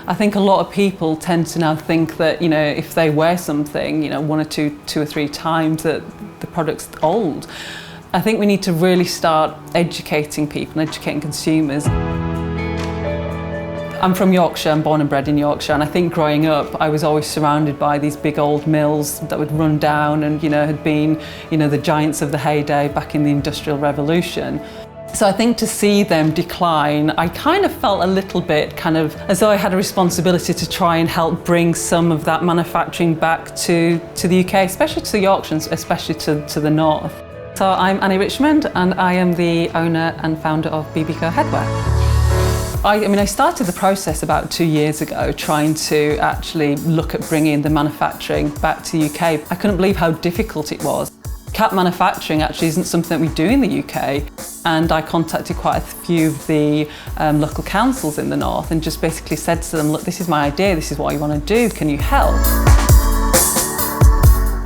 I think a lot of people tend to now think that, you know, if they wear something, you know, one or two or three times, that the product's old. I think we need to really start educating people and educating consumers. I'm from Yorkshire, I'm born and bred in Yorkshire, and I think growing up I was always surrounded by these big old mills that would run down and, you know, had been, you know, the giants of the heyday back in the Industrial Revolution. So I think to see them decline, I kind of felt a little bit kind of as though I had a responsibility to try and help bring some of that manufacturing back to the UK, especially to Yorkshire, especially to the north. So I'm Annie Richmond and I am the owner and founder of BBCo Headwear. I started the process about 2 years ago, trying to actually look at bringing the manufacturing back to the UK. I couldn't believe how difficult it was. Cap manufacturing actually isn't something that we do in the UK, and I contacted quite a few of the local councils in the north and just basically said to them, look, this is my idea, this is what I want to do, can you help?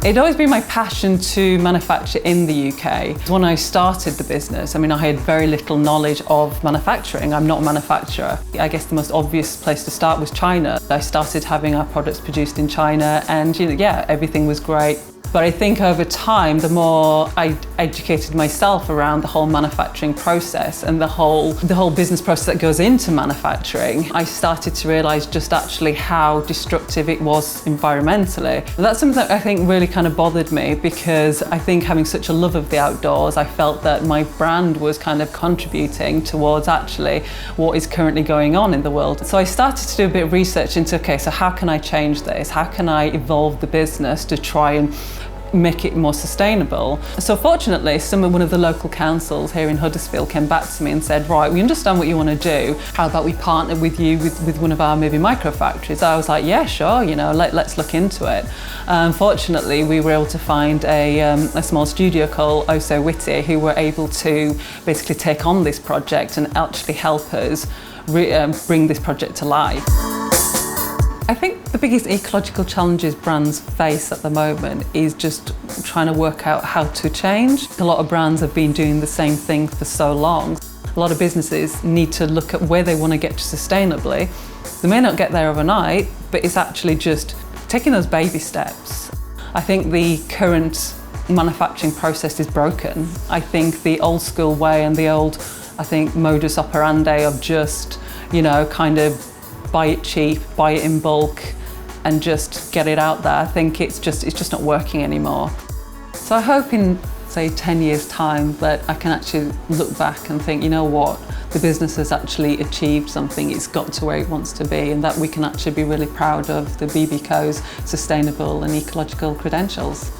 It'd always been my passion to manufacture in the UK. When I started the business, I had very little knowledge of manufacturing. I'm not a manufacturer. I guess the most obvious place to start was China. I started having our products produced in China and, you know, yeah, everything was great. But I think over time, the more I educated myself around the whole manufacturing process and the whole business process that goes into manufacturing, I started to realise just actually how destructive it was environmentally. And that's something that I think really kind of bothered me, because I think having such a love of the outdoors, I felt that my brand was kind of contributing towards actually what is currently going on in the world. So I started to do a bit of research into, okay, so how can I change this? How can I evolve the business to try and make it more sustainable? So fortunately, one of the local councils here in Huddersfield came back to me and said, right, we understand what you want to do. How about we partner with you with one of our maybe micro factories? So I was like, yeah, sure, you know, let's look into it. Fortunately, we were able to find a small studio called Oh So Witty, who were able to basically take on this project and actually help us bring this project to life. I think the biggest ecological challenges brands face at the moment is just trying to work out how to change. A lot of brands have been doing the same thing for so long. A lot of businesses need to look at where they want to get to sustainably. They may not get there overnight, but it's actually just taking those baby steps. I think the current manufacturing process is broken. I think the old school way and the old, modus operandi of just, you know, kind of buy it cheap, buy it in bulk, and just get it out there. I think it's just not working anymore. So I hope in, say, 10 years' time that I can actually look back and think, you know what, the business has actually achieved something, it's got to where it wants to be, and that we can actually be really proud of the BBCo's sustainable and ecological credentials.